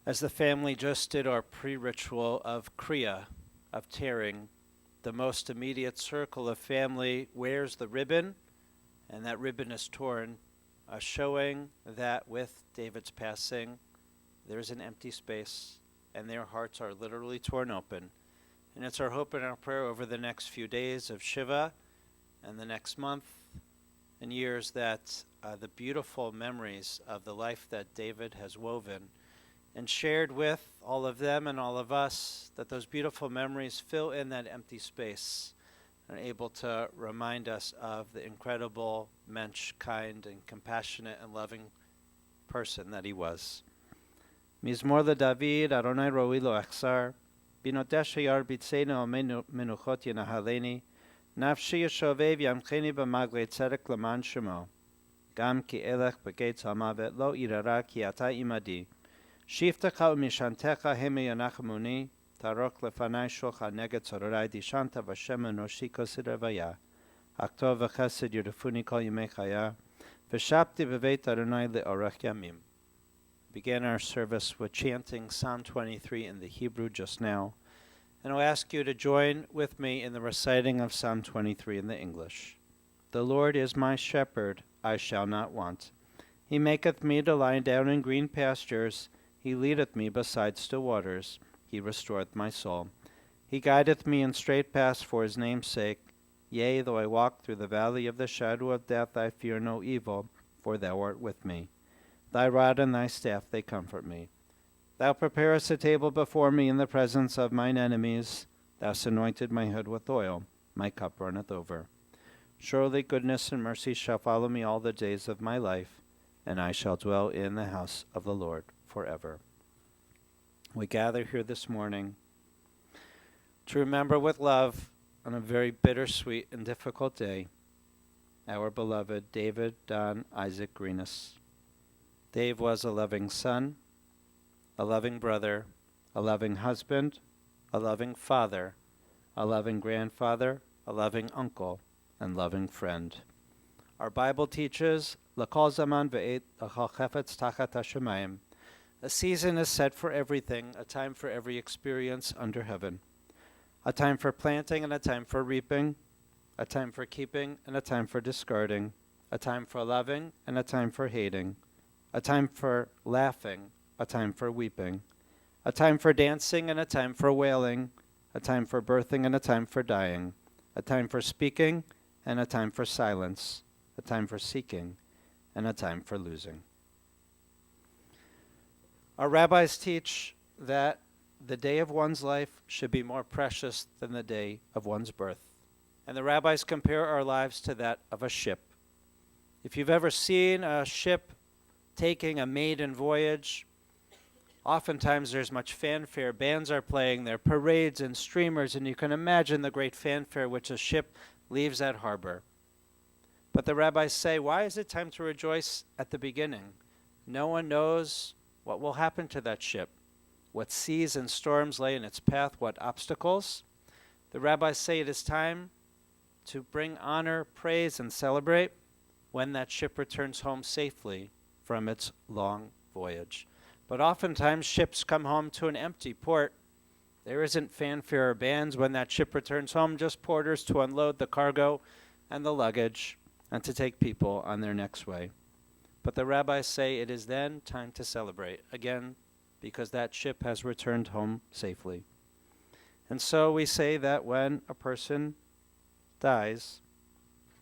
As the family just did our pre-ritual of Kriya, of tearing, the most immediate circle of family wears the ribbon, and that ribbon is torn, showing that with David's passing, there's an empty space, and their hearts are literally torn open. And it's our hope and our prayer over the next few days of Shiva and the next month and years that the beautiful memories of the life that David has woven and shared with all of them and all of us, that those beautiful memories fill in that empty space and are able to remind us of the incredible, mensch, kind, and compassionate and loving person that he was. Mizmor LeDavid, Adonai Roi Lo Echsar, Binotesh Hayar Bitsenu Menuchot Yenahaleni, Nafshi Yeshovev Yamcheni B'Magle Tzedek L'man Shemo, Gam Ki Elech B'Geit Hamavet Lo Irara Ki Ata Imadi, Shiftecha U'Mishantecha Heme Yanachmuni, Tarok Lefanai Shulcha Neged Tzororai Dishanta V'Shem Enoshiko Sidavaya, Aktov V'Chesed Yudafuni Kol Yimei Chaya, V'Shapti B'Veit Adonai Le'orach Yamim. Began our service with chanting Psalm 23 in the Hebrew just now, and I'll ask you to join with me in the reciting of Psalm 23 in the English. The Lord is my shepherd, I shall not want. He maketh me to lie down in green pastures, he leadeth me beside still waters, he restoreth my soul. He guideth me in straight paths for his name's sake. Yea, though I walk through the valley of the shadow of death, I fear no evil, for thou art with me. Thy rod and thy staff, they comfort me. Thou preparest a table before me in the presence of mine enemies. Thou hast anointed my head with oil. My cup runneth over. Surely goodness and mercy shall follow me all the days of my life, and I shall dwell in the house of the Lord forever. We gather here this morning to remember with love on a very bittersweet and difficult day our beloved David Don Isaac Greenis. Dave was a loving son, a loving brother, a loving husband, a loving father, a loving grandfather, a loving uncle, and loving friend. Our Bible teaches, L'kol zaman ve'et l'chol chefetz tachat hashemayim. A season is set for everything, a time for every experience under heaven. A time for planting and a time for reaping, a time for keeping and a time for discarding, a time for loving and a time for hating, a time for laughing, a time for weeping, a time for dancing and a time for wailing, a time for birthing and a time for dying, a time for speaking and a time for silence, a time for seeking and a time for losing. Our rabbis teach that the day of one's life should be more precious than the day of one's birth. And the rabbis compare our lives to that of a ship. If you've ever seen a ship taking a maiden voyage, oftentimes there's much fanfare. Bands are playing, there are parades and streamers, and you can imagine the great fanfare which a ship leaves that harbor. But the rabbis say, why is it time to rejoice at the beginning? No one knows what will happen to that ship, what seas and storms lay in its path, what obstacles. The rabbis say it is time to bring honor, praise, and celebrate when that ship returns home safely from its long voyage. But oftentimes ships come home to an empty port. There isn't fanfare or bands when that ship returns home, just porters to unload the cargo and the luggage and to take people on their next way. But the rabbis say it is then time to celebrate, again, because that ship has returned home safely. And so we say that when a person dies,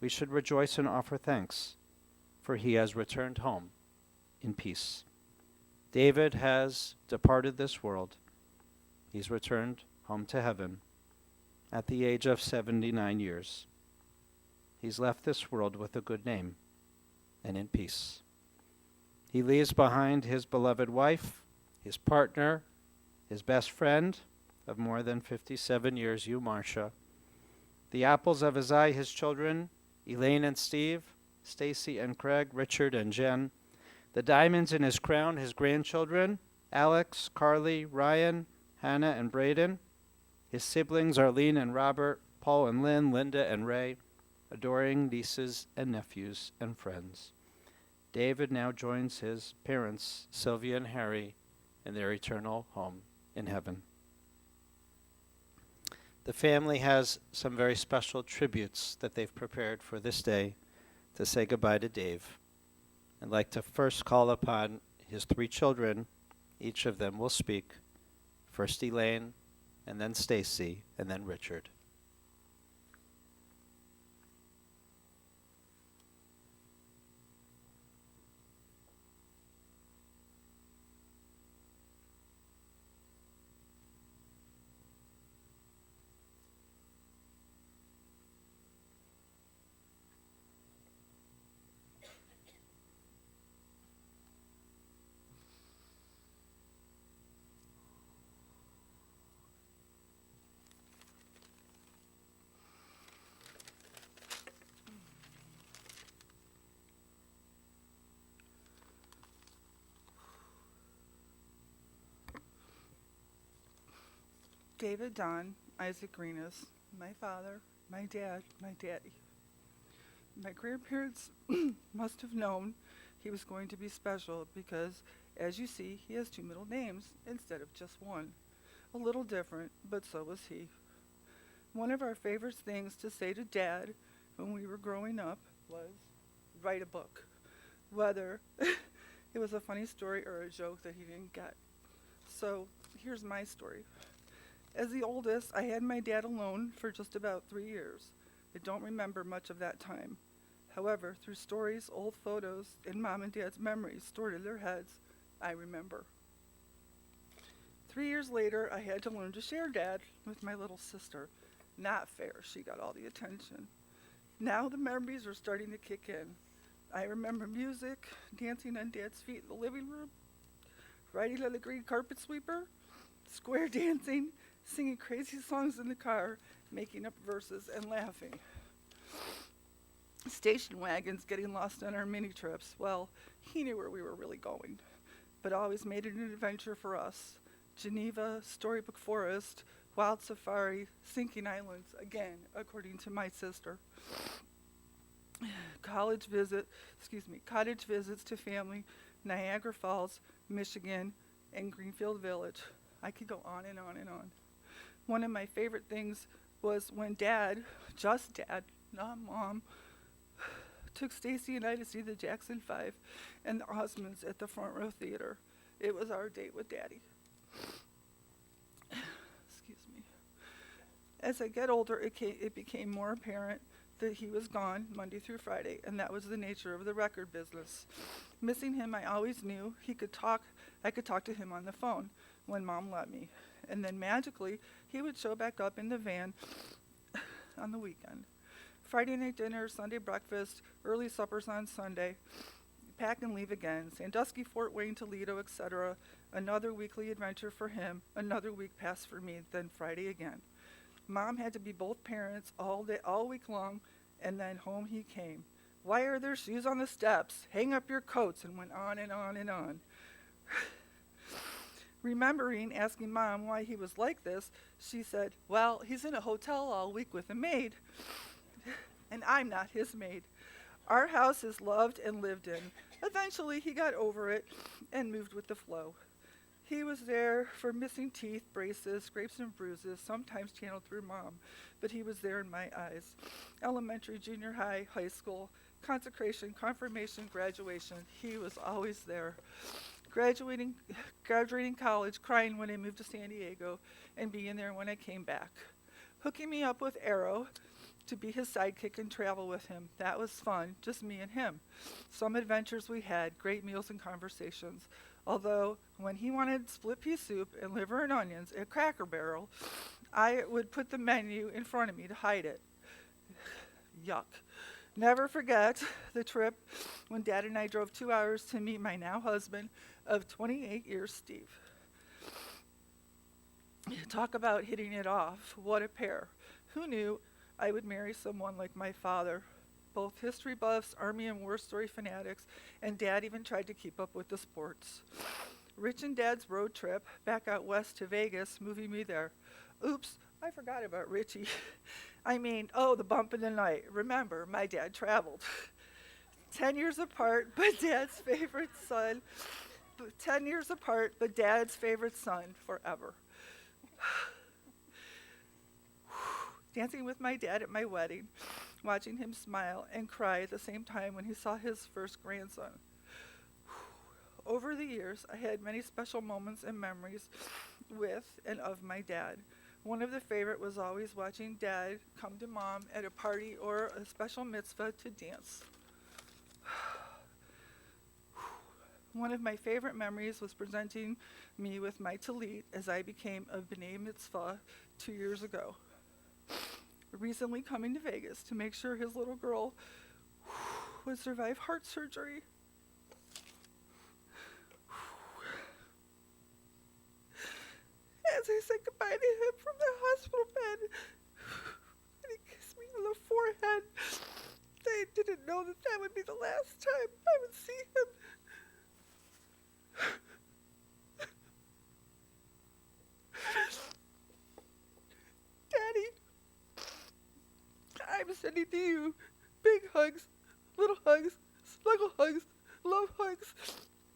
we should rejoice and offer thanks, for he has returned home in peace. David has departed this world. He's returned home to heaven at the age of 79 years. He's left this world with a good name and in peace. He leaves behind his beloved wife, his partner, his best friend of more than 57 years, you, Marcia, the apples of his eye, his children, Elaine and Steve, Stacy and Craig, Richard and Jen, the diamonds in his crown, his grandchildren, Alex, Carly, Ryan, Hannah and Braden, his siblings Arlene and Robert, Paul and Lynn, Linda and Ray, adoring nieces and nephews and friends. David now joins his parents, Sylvia and Harry, in their eternal home in heaven. The family has some very special tributes that they've prepared for this day to say goodbye to Dave. I'd like to first call upon his three children. Each of them will speak. First Elaine, and then Stacy, and then Richard. David Don Isaac Greenis, my father, my dad, my daddy. My grandparents must have known he was going to be special because, as you see, he has two middle names instead of just one. A little different, but so was he. One of our favorite things to say to Dad when we were growing up was, write a book. Whether it was a funny story or a joke that he didn't get. So, here's my story. As the oldest, I had my dad alone for just about 3 years. I don't remember much of that time. However, through stories, old photos, and Mom and Dad's memories stored in their heads, I remember. 3 years later, I had to learn to share Dad with my little sister. Not fair, she got all the attention. Now the memories are starting to kick in. I remember music, dancing on Dad's feet in the living room, riding on the green carpet sweeper, square dancing, singing crazy songs in the car, making up verses and laughing. Station wagons getting lost on our mini trips. Well, he knew where we were really going, but always made it an adventure for us. Geneva, Storybook Forest, Wild Safari, Sinking Islands, again, according to my sister. Cottage visits to family, Niagara Falls, Michigan, and Greenfield Village. I could go on and on and on. One of my favorite things was when Dad, just Dad, not Mom, took Stacy and I to see the Jackson 5 and the Osmonds at the Front Row Theater. It was our date with Daddy. Excuse me. As I get older, it became more apparent that he was gone Monday through Friday, and that was the nature of the record business. Missing him, I always knew I could talk to him on the phone when Mom let me. And then magically, he would show back up in the van on the weekend. Friday night dinner, Sunday breakfast, early suppers on Sunday, pack and leave again. Sandusky, Fort Wayne, Toledo, etc. Another weekly adventure for him, another week passed for me, then Friday again. Mom had to be both parents all day, all week long, and then home he came. Why are there shoes on the steps? Hang up your coats, and went on and on and on. Remembering asking Mom why he was like this, she said, well, he's in a hotel all week with a maid, and I'm not his maid. Our house is loved and lived in. Eventually, he got over it and moved with the flow. He was there for missing teeth, braces, scrapes and bruises, sometimes channeled through Mom, but he was there in my eyes. Elementary, junior high, high school, consecration, confirmation, graduation, he was always there. Graduating college, crying when I moved to San Diego, and being there when I came back. Hooking me up with Arrow to be his sidekick and travel with him. That was fun, just me and him. Some adventures we had, great meals and conversations. Although, when he wanted split pea soup and liver and onions at Cracker Barrel, I would put the menu in front of me to hide it. Yuck. Never forget the trip when Dad and I drove 2 hours to meet my now husband of 28 years, Steve. Talk about hitting it off. What a pair. Who knew I would marry someone like my father? Both history buffs, Army and war story fanatics, and Dad even tried to keep up with the sports. Rich and Dad's road trip back out west to Vegas, moving me there. Oops, I forgot about Richie. The bump in the night. Remember, my dad traveled. 10 years apart, but Dad's favorite son. 10 years apart, but Dad's favorite son forever. Dancing with my dad at my wedding, watching him smile and cry at the same time when he saw his first grandson. Over the years, I had many special moments and memories with and of my dad. One of the favorite was always watching Dad come to Mom at a party or a special mitzvah to dance. One of my favorite memories was presenting me with my talit as I became a B'nai Mitzvah 2 years ago. Recently coming to Vegas to make sure his little girl would survive heart surgery. As I said goodbye to him from the hospital bed, and he kissed me on the forehead, I didn't know that that would be the last time I would see him. Daddy, I'm sending to you big hugs, little hugs, snuggle hugs, love hugs,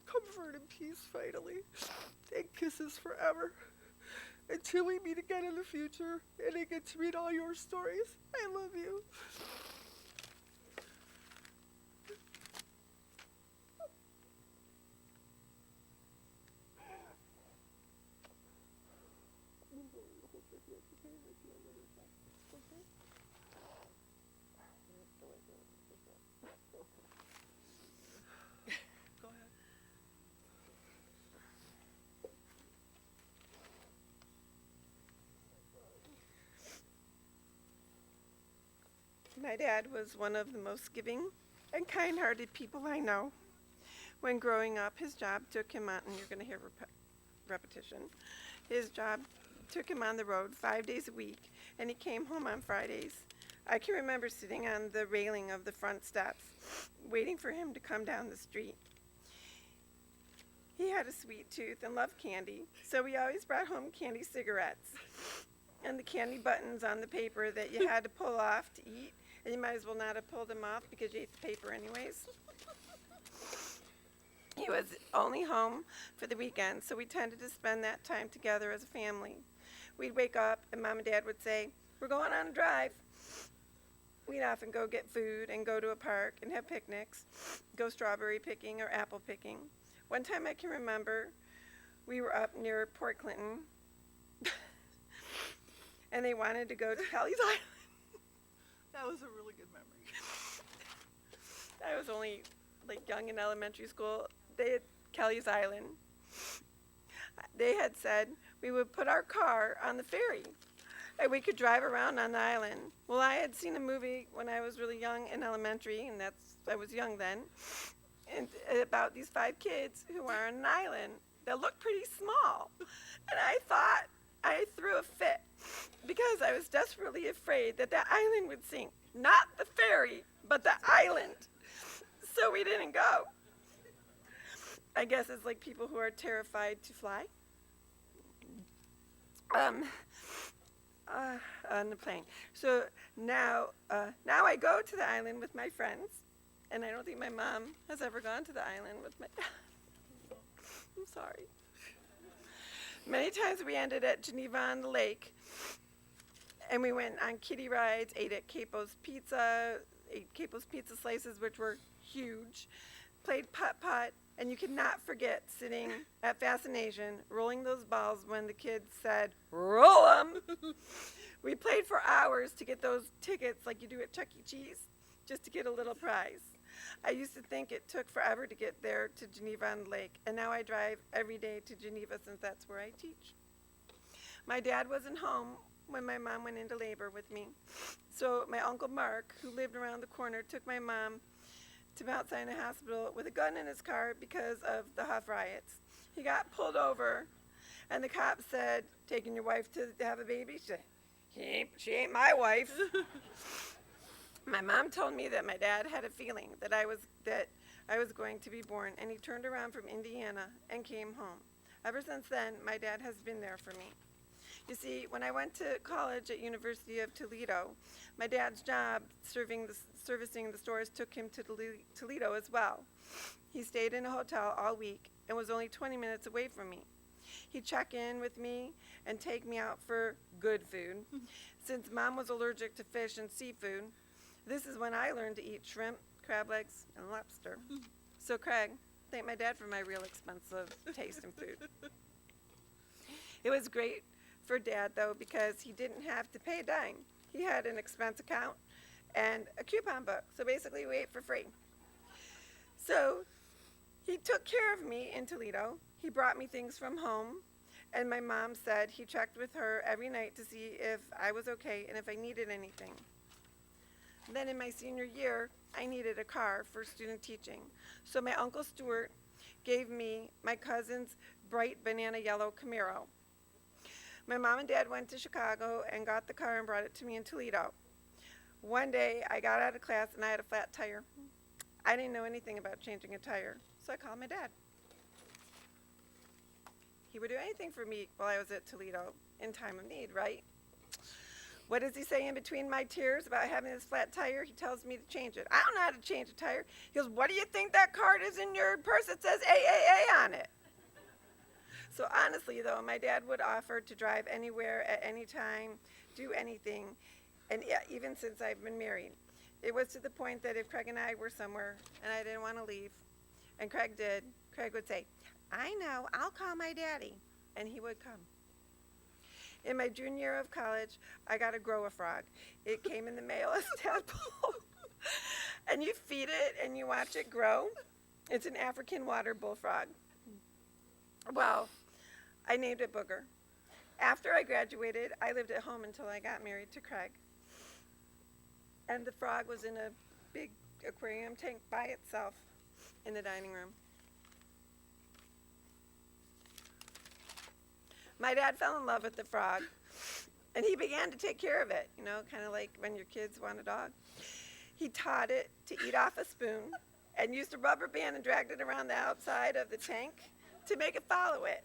comfort and peace finally, and kisses forever. Until we meet again in the future and I get to read all your stories, I love you. Go ahead. My dad was one of the most giving and kind-hearted people I know. When growing up, his job took him on, and you're going to hear repetition, his job took him on the road 5 days a week, and he came home on Fridays. I can remember sitting on the railing of the front steps, waiting for him to come down the street. He had a sweet tooth and loved candy, so we always brought home candy cigarettes and the candy buttons on the paper that you had to pull off to eat, and you might as well not have pulled them off because you ate the paper anyways. He was only home for the weekend, so we tended to spend that time together as a family. We'd wake up and Mom and Dad would say, "We're going on a drive." We'd often go get food and go to a park and have picnics, go strawberry picking or apple picking. One time I can remember we were up near Port Clinton and they wanted to go to Kelly's Island. That was a really good memory. I was only young in elementary school. They had Kelly's Island. They had said we would put our car on the ferry and we could drive around on the island. Well, I had seen a movie when I was really young in elementary, and I was young then, and about these 5 kids who are on an island that looked pretty small. And I thought I threw a fit because I was desperately afraid that the island would sink. Not the ferry, but the island. So we didn't go. I guess it's like people who are terrified to fly. On the plane. So now I go to the island with my friends, and I don't think my mom has ever gone to the island with my I'm sorry. Many times we ended at Geneva on the lake, and we went on kiddie rides, ate at Capo's Pizza slices, which were huge, played putt-putt, and you cannot forget sitting at Fascination, rolling those balls when the kids said, "Roll 'em!" We played for hours to get those tickets like you do at Chuck E. Cheese, just to get a little prize. I used to think it took forever to get there to Geneva on the Lake, and now I drive every day to Geneva since that's where I teach. My dad wasn't home when my mom went into labor with me, so my Uncle Mark, who lived around the corner, took my mom to Mount Sinai Hospital with a gun in his car because of the Huff riots. He got pulled over, and the cop said, "Taking your wife to have a baby?" She said, She ain't my wife." My mom told me that my dad had a feeling that I was going to be born, and he turned around from Indiana and came home. Ever since then, my dad has been there for me. You see, when I went to college at University of Toledo, my dad's job servicing the stores took him to Toledo as well. He stayed in a hotel all week and was only 20 minutes away from me. He'd check in with me and take me out for good food. Since Mom was allergic to fish and seafood, this is when I learned to eat shrimp, crab legs, and lobster. So Craig, thank my dad for my real expensive taste in food. It was great for Dad, though, because he didn't have to pay a dime. He had an expense account and a coupon book, so basically we ate for free. So he took care of me in Toledo. He brought me things from home, and my mom said he checked with her every night to see if I was okay and if I needed anything. Then in my senior year, I needed a car for student teaching, so my Uncle Stuart gave me my cousin's bright banana yellow Camaro. My mom and dad went to Chicago and got the car and brought it to me in Toledo. One day, I got out of class and I had a flat tire. I didn't know anything about changing a tire, so I called my dad. He would do anything for me while I was at Toledo in time of need, right? What does he say in between my tears about having this flat tire? He tells me to change it. I don't know how to change a tire. He goes, what do you think that card is in your purse that says AAA on it? So honestly, though, my dad would offer to drive anywhere at any time, do anything, and yeah, even since I've been married. It was to the point that if Craig and I were somewhere and I didn't want to leave, and Craig did, Craig would say, I know, I'll call my daddy, and he would come. In my junior year of college, I got to grow a frog. It came in the mail as a tadpole. And you feed it and you watch it grow. It's an African water bullfrog. Well, I named it Booger. After I graduated, I lived at home until I got married to Craig. And the frog was in a big aquarium tank by itself in the dining room. My dad fell in love with the frog, and he began to take care of it, kind of like when your kids want a dog. He taught it to eat off a spoon and used a rubber band and dragged it around the outside of the tank to make it follow it.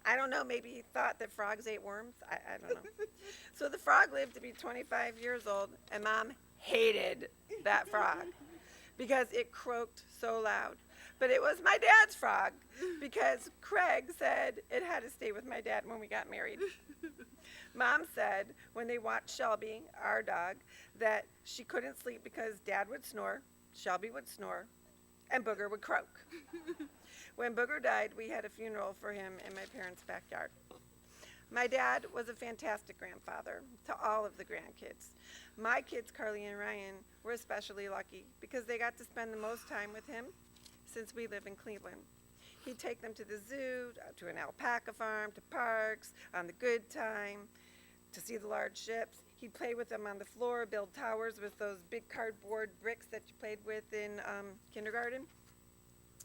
I don't know, maybe he thought that frogs ate worms. I don't know. So the frog lived to be 25 years old, and Mom hated that frog because it croaked so loud. But it was my dad's frog because Craig said it had to stay with my dad when we got married. Mom said when they watched Shelby, our dog, that she couldn't sleep because Dad would snore, Shelby would snore, and Booger would croak. When Booger died, we had a funeral for him in my parents' backyard. My dad was a fantastic grandfather to all of the grandkids. My kids, Carly and Ryan, were especially lucky because they got to spend the most time with him since we live in Cleveland. He'd take them to the zoo, to an alpaca farm, to parks, on the good time, to see the large ships. He'd play with them on the floor, build towers with those big cardboard bricks that you played with in kindergarten.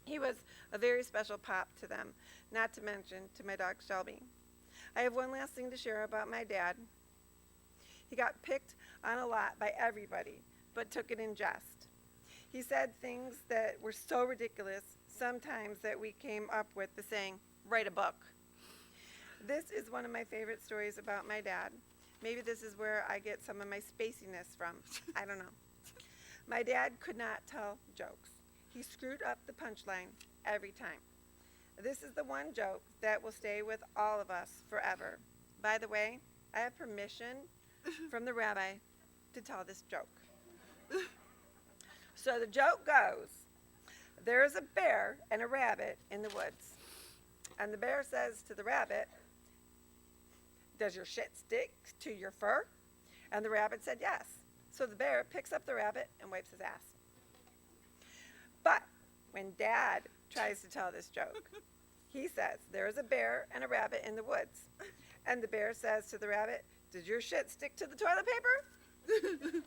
He was a very special pop to them, not to mention to my dog Shelby. I have one last thing to share about my dad. He got picked on a lot by everybody, but took it in jest. He said things that were so ridiculous sometimes that we came up with the saying, write a book. This is one of my favorite stories about my dad. Maybe this is where I get some of my spaciness from. I don't know. My dad could not tell jokes. He screwed up the punchline every time. This is the one joke that will stay with all of us forever. By the way, I have permission from the rabbi to tell this joke. So the joke goes, there is a bear and a rabbit in the woods. And the bear says to the rabbit, does your shit stick to your fur? And the rabbit said yes. So the bear picks up the rabbit and wipes his ass. But when Dad tries to tell this joke, he says, there is a bear and a rabbit in the woods. And the bear says to the rabbit, does your shit stick to the toilet paper?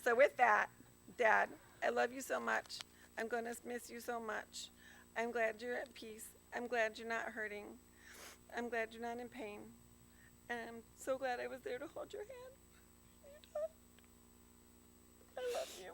So with that, Dad, I love you so much. I'm going to miss you so much. I'm glad you're at peace. I'm glad you're not hurting. I'm glad you're not in pain. And I'm so glad I was there to hold your hand. I love you.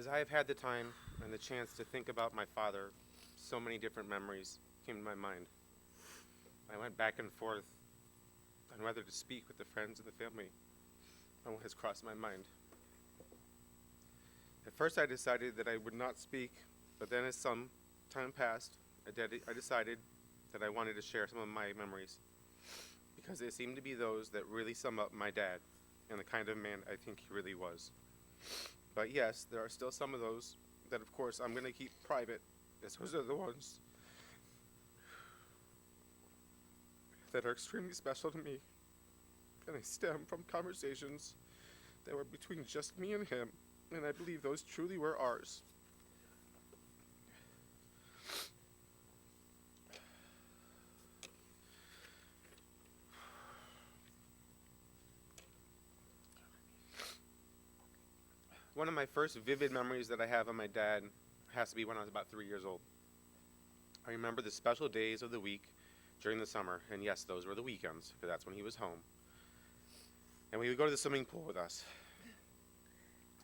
As I have had the time and the chance to think about my father, so many different memories came to my mind. I went back and forth on whether to speak with the friends and the family on what has crossed my mind. At first I decided that I would not speak, but then as some time passed, I decided that I wanted to share some of my memories, because they seem to be those that really sum up my dad and the kind of man I think he really was. But yes, there are still some of those that, of course, I'm going to keep private, as those are the ones that are extremely special to me, and they stem from conversations that were between just me and him, and I believe those truly were ours. One of my first vivid memories that I have of my dad has to be when I was about 3 years old. I remember the special days of the week during the summer, and yes, those were the weekends, because that's when he was home. And we would go to the swimming pool with us.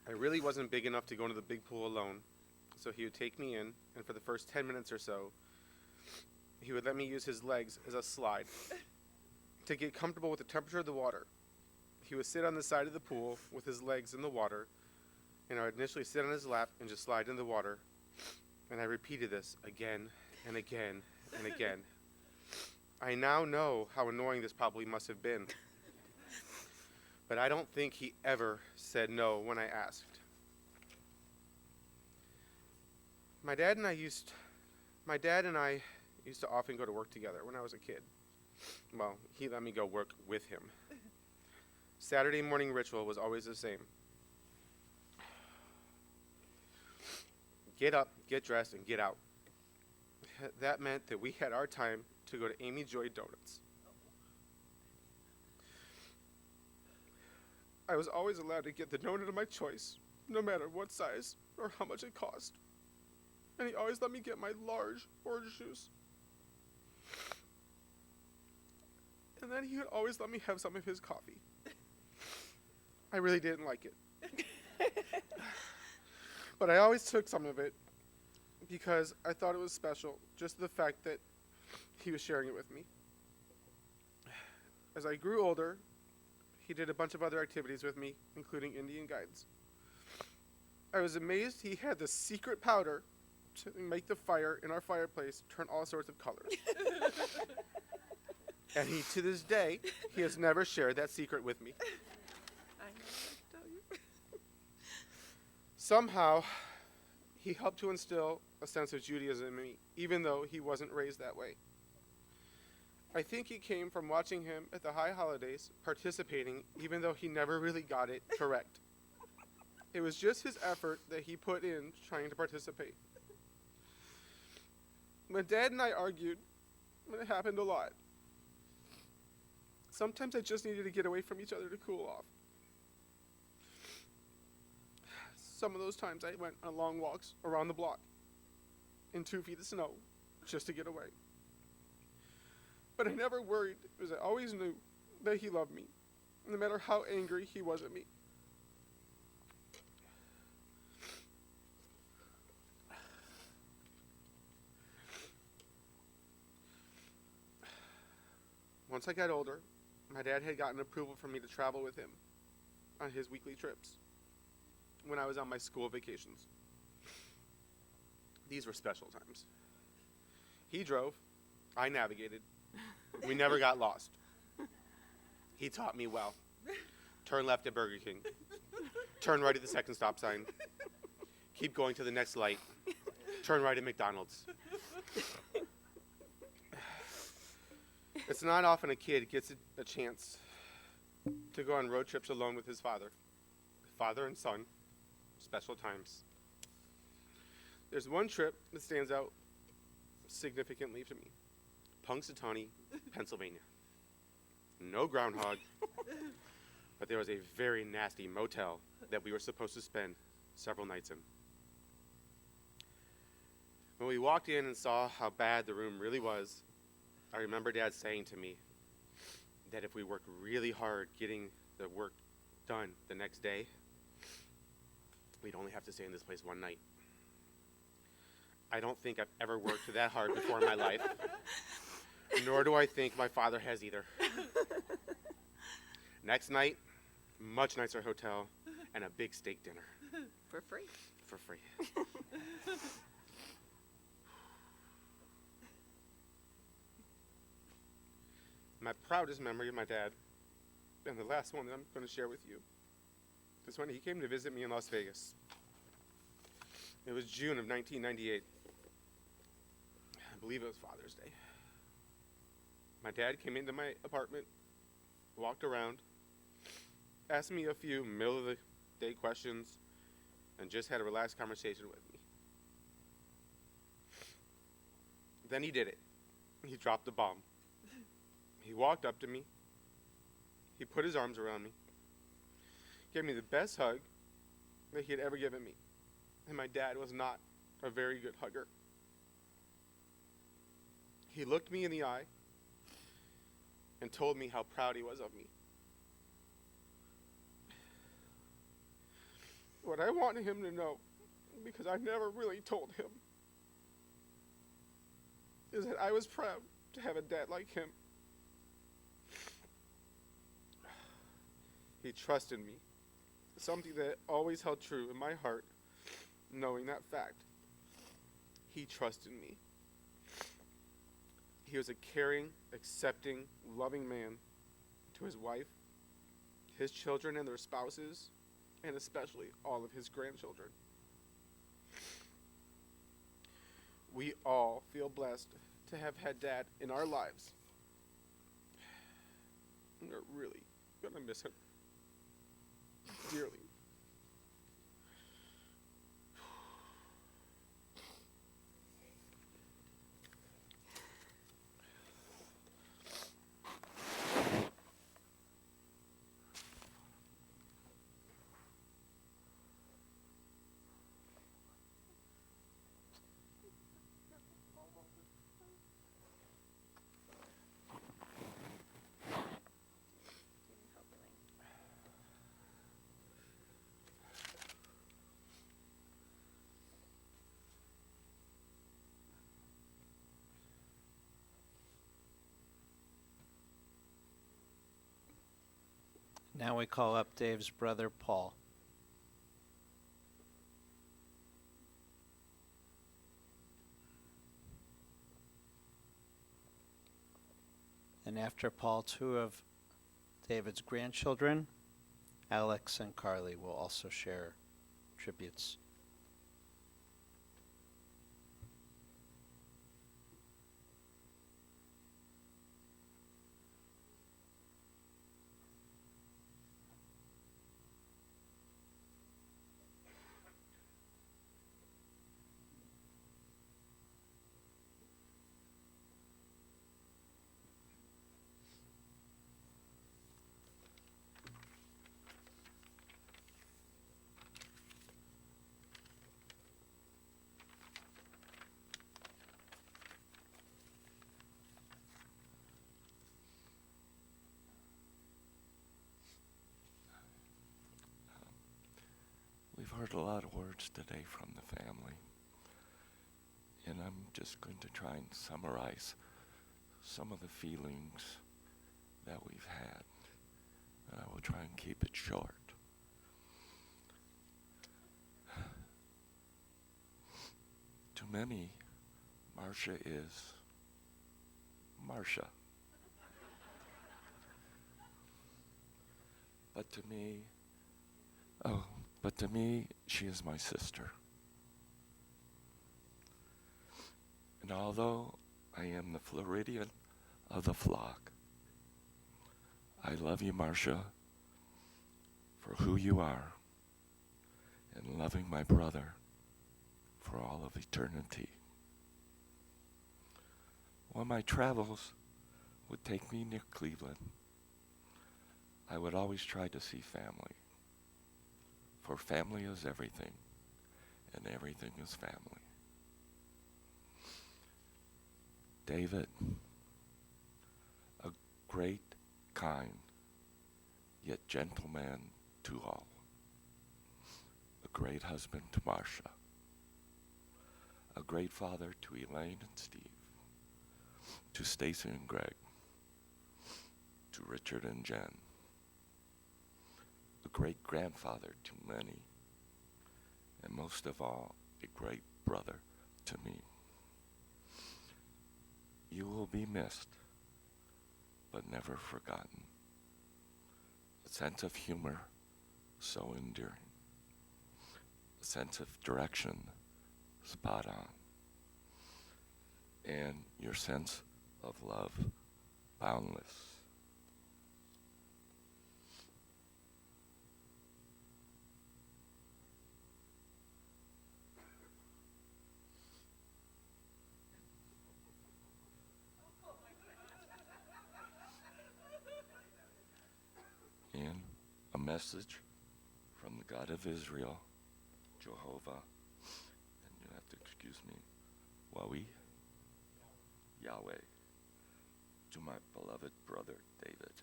I really wasn't big enough to go into the big pool alone, so he would take me in, and for the first 10 minutes or so, he would let me use his legs as a slide to get comfortable with the temperature of the water. He would sit on the side of the pool with his legs in the water, and I would initially sit on his lap and just slide in the water, and I repeated this again and again and again. I now know how annoying this probably must have been, but I don't think he ever said no when I asked. My dad and I used to often go to work together when I was a kid. Well, he let me go work with him. Saturday morning ritual was always the same. Get up, get dressed, and get out. That meant that we had our time to go to Amy Joy Donuts. I was always allowed to get the donut of my choice, no matter what size or how much it cost. And he always let me get my large orange juice. And then he would always let me have some of his coffee. I really didn't like it. But I always took some of it because I thought it was special, just the fact that he was sharing it with me. As I grew older, he did a bunch of other activities with me, including Indian guides. I was amazed he had the secret powder to make the fire in our fireplace turn all sorts of colors. And he, to this day, he has never shared that secret with me. I know what to tell you. Somehow, he helped to instill a sense of Judaism in me, even though he wasn't raised that way. I think it came from watching him at the high holidays, participating, even though he never really got it correct. It was just his effort that he put in trying to participate. When Dad and I argued, it happened a lot. Sometimes I just needed to get away from each other to cool off. Some of those times I went on long walks around the block in 2 feet of snow just to get away. But I never worried because I always knew that he loved me, no matter how angry he was at me. Once I got older, my dad had gotten approval for me to travel with him on his weekly trips when I was on my school vacations. These were special times. He drove, I navigated. We never got lost. He taught me well. Turn left at Burger King. Turn right at the second stop sign. Keep going to the next light. Turn right at McDonald's. It's not often a kid gets a chance to go on road trips alone with his father. Father and son, special times. There's one trip that stands out significantly to me. Punxsutawney, Pennsylvania. No groundhog, but there was a very nasty motel that we were supposed to spend several nights in. When we walked in and saw how bad the room really was, I remember Dad saying to me that if we worked really hard getting the work done the next day, we'd only have to stay in this place one night. I don't think I've ever worked that hard before in my life, nor do I think my father has either. Next night, much nicer hotel and a big steak dinner. For free. For free. My proudest memory of my dad, and the last one that I'm going to share with you, is when he came to visit me in Las Vegas. It was June of 1998. I believe it was Father's Day. My dad came into my apartment, walked around, asked me a few middle-of-the-day questions, and just had a relaxed conversation with me. Then he did it. He dropped the bomb. He walked up to me. He put his arms around me, gave me the best hug that he had ever given me. And my dad was not a very good hugger. He looked me in the eye and told me how proud he was of me. What I want him to know, because I never really told him, is that I was proud to have a dad like him. He trusted me, something that always held true in my heart, knowing that fact. He trusted me. He was a caring, accepting, loving man to his wife, his children and their spouses, and especially all of his grandchildren. We all feel blessed to have had Dad in our lives. We're really gonna miss him dearly. Now we call up Dave's brother, Paul. And after Paul, two of David's grandchildren, Alex and Carly, will also share tributes. We've heard a lot of words today from the family, and I'm just going to try and summarize some of the feelings that we've had, and I will try and keep it short. To many, Marcia is Marcia. But to me, she is my sister. And although I am the Floridian of the flock, I love you, Marcia, for who you are, and loving my brother for all of eternity. When my travels would take me near Cleveland, I would always try to see family. For family is everything, and everything is family. David, a great, kind, yet gentle man to all. a great husband to Marcia, a great father to Elaine and Steve, to Stacy and Greg, to Richard and Jen, a great grandfather to many, and most of all, a great brother to me. You will be missed, but never forgotten. A sense of humor so endearing. A sense of direction spot on. And your sense of love boundless. And a message from the God of Israel, Jehovah, and you have to excuse me, Wawi, Yahweh, to my beloved brother David.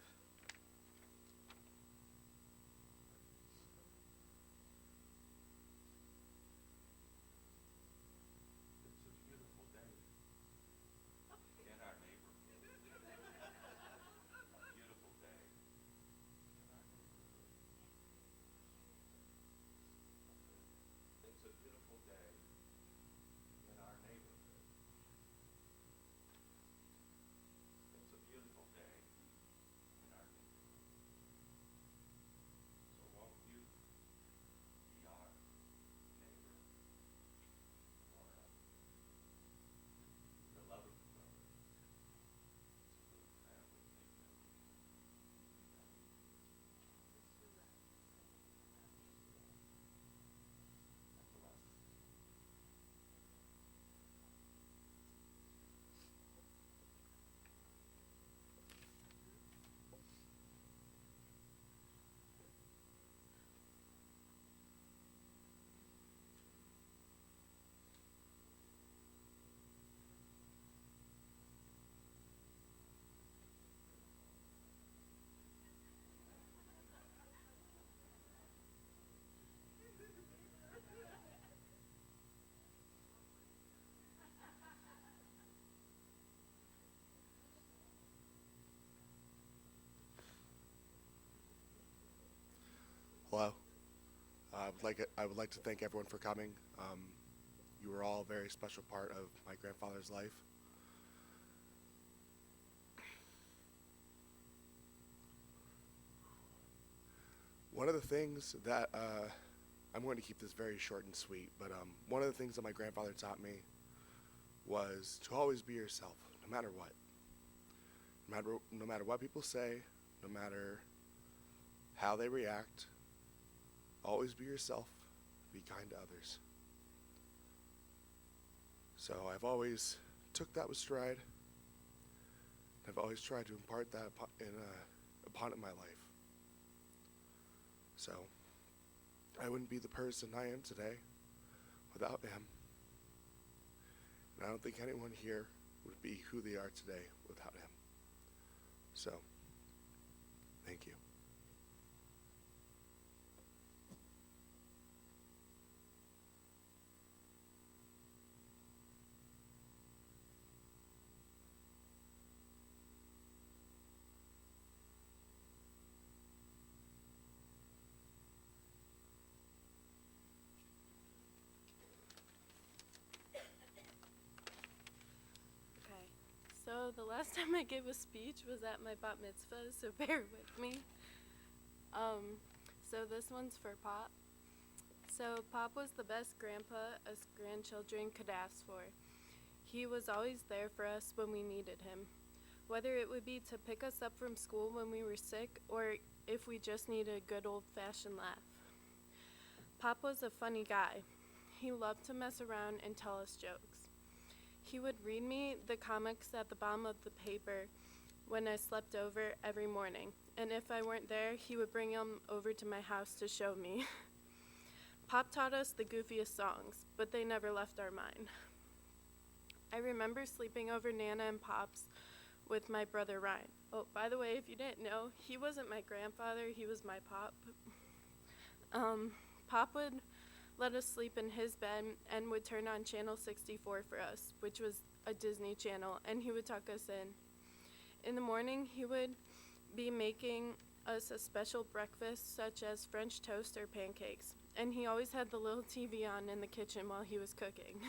It's a beautiful day in our neighborhood. A beautiful day in our neighborhood. It's a beautiful day in our neighborhood. It's a beautiful day in our neighborhood. So won't you be our neighbor forever? Your loving brother. It's a good family thing that we do. And bless. Hello. I would like to thank everyone for coming. You were all a very special part of my grandfather's life. One of the things that I'm going to keep this very short and sweet, but one of the things that my grandfather taught me was to always be yourself, no matter what. No matter what people say, no matter how they react. Always be yourself, be kind to others. So I've always took that with stride. I've always tried to impart that upon in my life. So I wouldn't be the person I am today without him. And I don't think anyone here would be who they are today without him. So, thank you. Okay, so the last time I gave a speech was at my bat mitzvah, so bear with me. So this one's for Pop. So Pop was the best grandpa us grandchildren could ask for. He was always there for us when we needed him, whether it would be to pick us up from school when we were sick or if we just needed a good old-fashioned laugh. Pop was a funny guy. He loved to mess around and tell us jokes. He would read me the comics at the bottom of the paper when I slept over every morning, and if I weren't there, he would bring them over to my house to show me. Pop taught us the goofiest songs, but they never left our mind. I remember sleeping over Nana and Pop's with my brother Ryan. Oh, by the way, if you didn't know, he wasn't my grandfather, he was my Pop. Pop would let us sleep in his bed, and would turn on Channel 64 for us, which was a Disney channel, and he would tuck us in. In the morning, he would be making us a special breakfast, such as French toast or pancakes, and he always had the little TV on in the kitchen while he was cooking.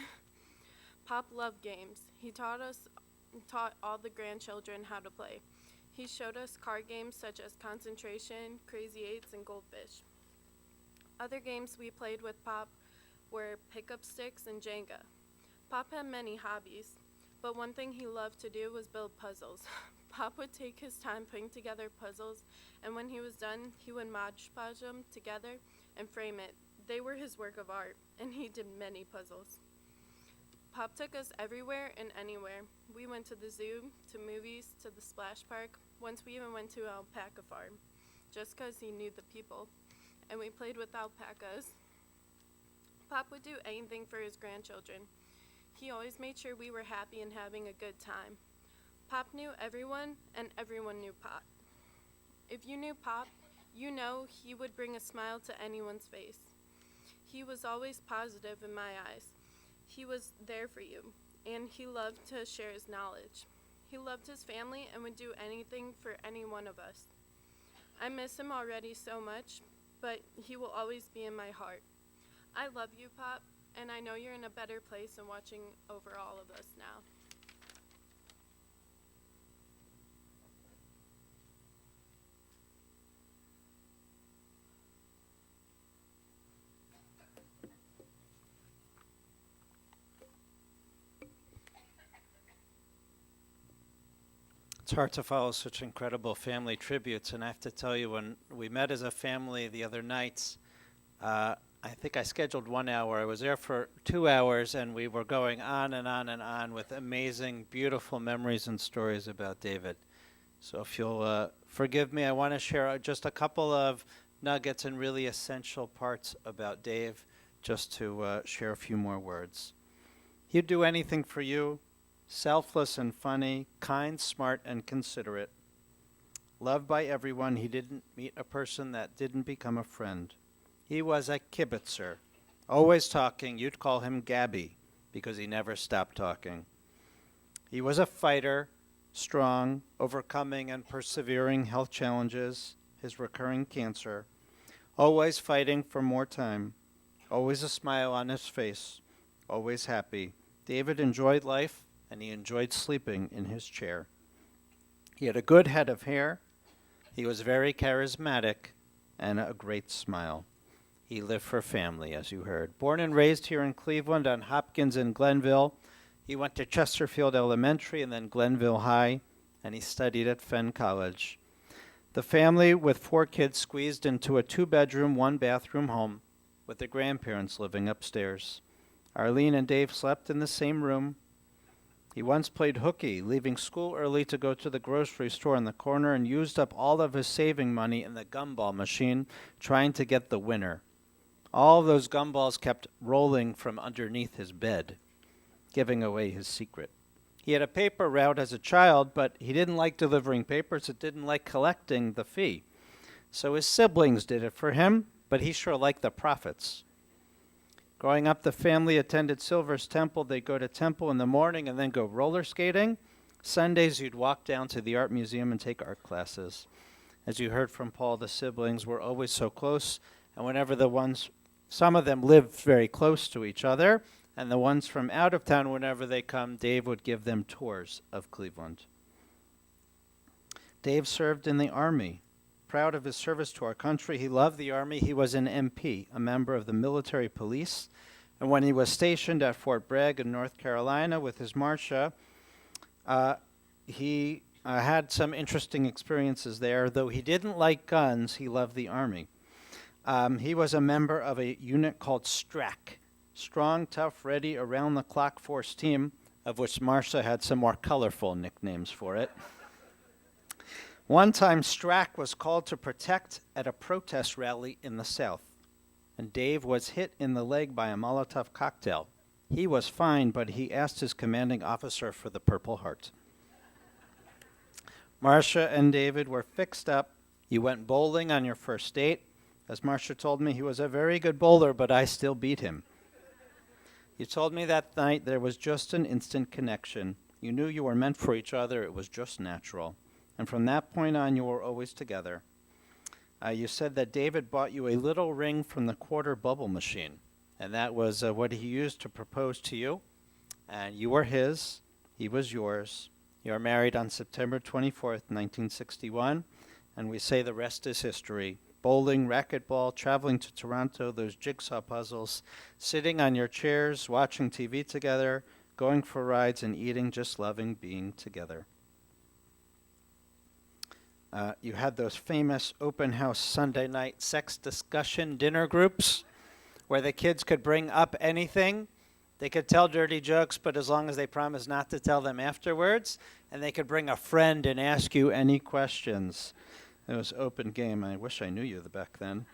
Pop loved games. He taught all the grandchildren how to play. He showed us card games such as Concentration, Crazy Eights, and Goldfish. Other games we played with Pop were pick-up sticks and Jenga. Pop had many hobbies, but one thing he loved to do was build puzzles. Pop would take his time putting together puzzles, and when he was done, he would Mod Podge them together and frame it. They were his work of art, and he did many puzzles. Pop took us everywhere and anywhere. We went to the zoo, to movies, to the splash park. Once we even went to an alpaca farm, just 'cause he knew the people, and we played with alpacas. Pop would do anything for his grandchildren. He always made sure we were happy and having a good time. Pop knew everyone, and everyone knew Pop. If you knew Pop, you know he would bring a smile to anyone's face. He was always positive in my eyes. He was there for you, and he loved to share his knowledge. He loved his family and would do anything for any one of us. I miss him already so much, but he will always be in my heart. I love you, Pop, and I know you're in a better place and watching over all of us now. It's hard to follow such incredible family tributes, and I have to tell you, when we met as a family the other night, I think I scheduled 1 hour. I was there for 2 hours, and we were going on and on and on with amazing, beautiful memories and stories about David. So if you'll forgive me, I want to share just a couple of nuggets and really essential parts about Dave, just to share a few more words. He'd do anything for you. Selfless and funny, kind, smart, and considerate. Loved by everyone, he didn't meet a person that didn't become a friend. He was a kibitzer, always talking. You'd call him Gabby, because he never stopped talking. He was a fighter, strong, overcoming and persevering health challenges, his recurring cancer, always fighting for more time, always a smile on his face, always happy. David enjoyed life, and he enjoyed sleeping in his chair. He had a good head of hair. He was very charismatic and a great smile. He lived for family, as you heard. Born and raised here in Cleveland on Hopkins and Glenville, he went to Chesterfield Elementary and then Glenville High, and he studied at Fenn College. The family, with 4 kids, squeezed into a 2-bedroom, 1-bathroom home with the grandparents living upstairs. Arlene and Dave slept in the same room. He once played hooky, leaving school early to go to the grocery store in the corner, and used up all of his saving money in the gumball machine trying to get the winner. All of those gumballs kept rolling from underneath his bed, giving away his secret. He had a paper route as a child, but he didn't like delivering papers. It didn't like collecting the fee. So his siblings did it for him, but he sure liked the profits. Growing up, the family attended Silver's Temple. They'd go to temple in the morning and then go roller skating. Sundays, you'd walk down to the art museum and take art classes. As you heard from Paul, the siblings were always so close, and whenever some of them lived very close to each other, and the ones from out of town, whenever they come, Dave would give them tours of Cleveland. Dave served in the Army. Proud of his service to our country, he loved the Army. He was an MP, a member of the military police. And when he was stationed at Fort Bragg in North Carolina with his Marcia, he had some interesting experiences there. Though he didn't like guns, he loved the Army. He was a member of a unit called STRAC, Strong, Tough, Ready, Around-the-Clock Force Team, of which Marcia had some more colorful nicknames for it. One time, Strack was called to protect at a protest rally in the South, and Dave was hit in the leg by a Molotov cocktail. He was fine, but he asked his commanding officer for the Purple Heart. Marcia and David were fixed up. You went bowling on your first date. As Marcia told me, he was a very good bowler, but I still beat him. You told me that night there was just an instant connection. You knew you were meant for each other. It was just natural. And from that point on, you were always together. You said that David bought you a little ring from the quarter bubble machine, and that was what he used to propose to you. And you were his. He was yours. You are married on September 24th, 1961, and we say the rest is history. Bowling, racquetball, traveling to Toronto, those jigsaw puzzles, sitting on your chairs, watching TV together, going for rides and eating, just loving being together. You had those famous open house Sunday night sex discussion dinner groups where the kids could bring up anything. They could tell dirty jokes, but as long as they promised not to tell them afterwards, and they could bring a friend and ask you any questions. It was open game. I wish I knew you back then.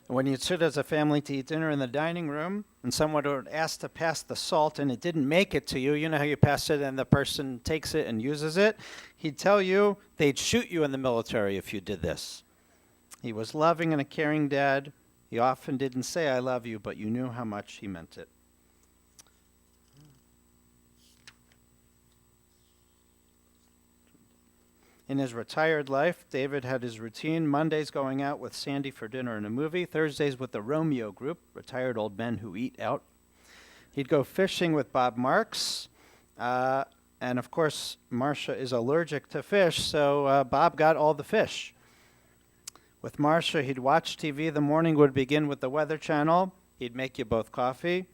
When you'd sit as a family to eat dinner in the dining room, and someone would ask to pass the salt and it didn't make it to you, you know how you pass it and the person takes it and uses it? He'd tell you they'd shoot you in the military if you did this. He was loving and a caring dad. He often didn't say, I love you, but you knew how much he meant it. In his retired life, David had his routine: Mondays going out with Sandy for dinner and a movie, Thursdays with the Romeo group, retired old men who eat out. He'd go fishing with Bob Marks, and of course, Marcia is allergic to fish, so Bob got all the fish. With Marcia, he'd watch TV. The morning would begin with the Weather Channel. He'd make you both coffee.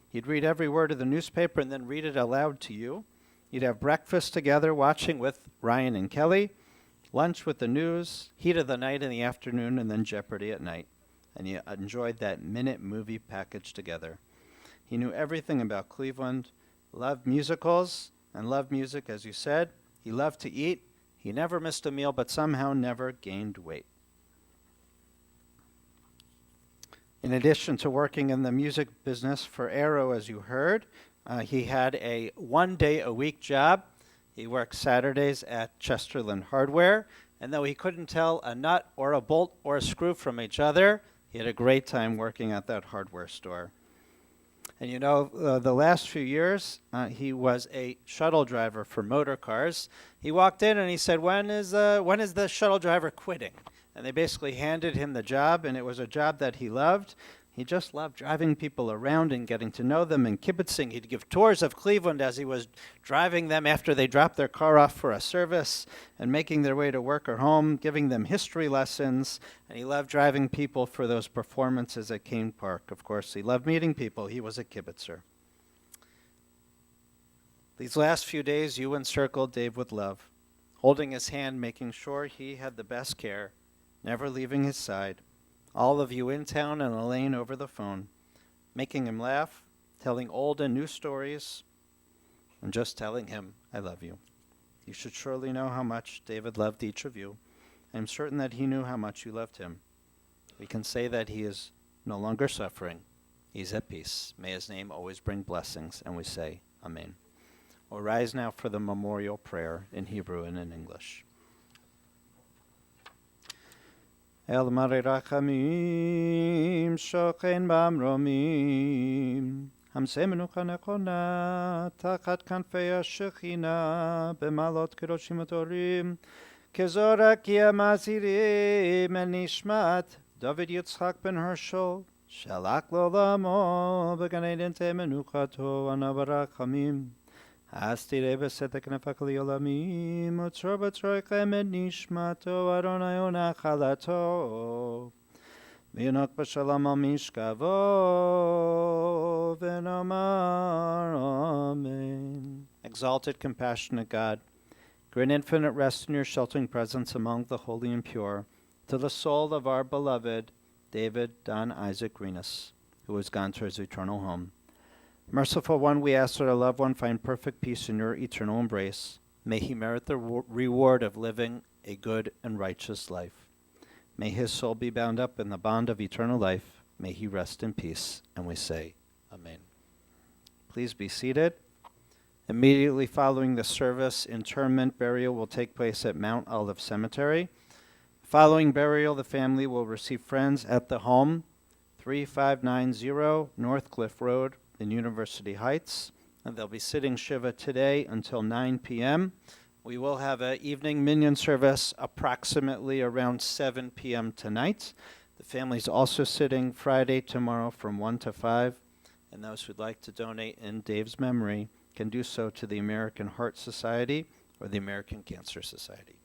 He'd read every word of the newspaper and then read it aloud to you. You'd have breakfast together, watching with Ryan and Kelly, lunch with the news, heat of the night in the afternoon, and then Jeopardy at night. And you enjoyed that minute movie package together. He knew everything about Cleveland, loved musicals, and loved music, as you said. He loved to eat. He never missed a meal, but somehow never gained weight. In addition to working in the music business for Arrow, as you heard, he had a one-day-a-week job. He worked Saturdays at Chesterland Hardware, and though he couldn't tell a nut or a bolt or a screw from each other, he had a great time working at that hardware store. And you know, the last few years, he was a shuttle driver for motor cars. He walked in and he said, when is the shuttle driver quitting? And they basically handed him the job, and it was a job that he loved. He just loved driving people around and getting to know them and kibitzing. He'd give tours of Cleveland as he was driving them after they dropped their car off for a service and making their way to work or home, giving them history lessons. And he loved driving people for those performances at Kane Park. Of course, he loved meeting people. He was a kibitzer. These last few days, you encircled Dave with love, holding his hand, making sure he had the best care, never leaving his side. All of you in town and Elaine over the phone, making him laugh, telling old and new stories, and just telling him, I love you. You should surely know how much David loved each of you. I am certain that he knew how much you loved him. We can say that he is no longer suffering. He's at peace. May his name always bring blessings, and we say, Amen. We'll rise now for the memorial prayer in Hebrew and in English. El mare rachamim shochen bamromim המסמנו כנכונה תחת כנפי השכינה במעלות קדושים וטהורים כזורק כי המזהירים אל נשמת דוד יצחק בן הרשל שלח לעולמו בגן עדן תהא מנוחתו ענה ברחמים אז תראה בסתר כנפיך לעולמים וצרור בצרוכם את נשמתו אדוני ונחלתו וינוק בשלום על משכבו ונאמר Amen. Exalted, compassionate God, grant infinite rest in your sheltering presence among the holy and pure, to the soul of our beloved David Don Isaac Greenis, who has gone to his eternal home. Merciful One, we ask that our loved one find perfect peace in your eternal embrace. May he merit the reward of living a good and righteous life. May his soul be bound up in the bond of eternal life. May he rest in peace. And we say, Amen. Please be seated. Immediately following the service, interment burial will take place at Mount Olive Cemetery. Following burial, the family will receive friends at the home, 3590 North Cliff Road in University Heights. And they'll be sitting Shiva today until 9 p.m. We will have an evening minion service approximately around 7 p.m. tonight. The family's also sitting Friday, tomorrow from 1 to 5. And those who'd like to donate in Dave's memory can do so to the American Heart Society or the American Cancer Society.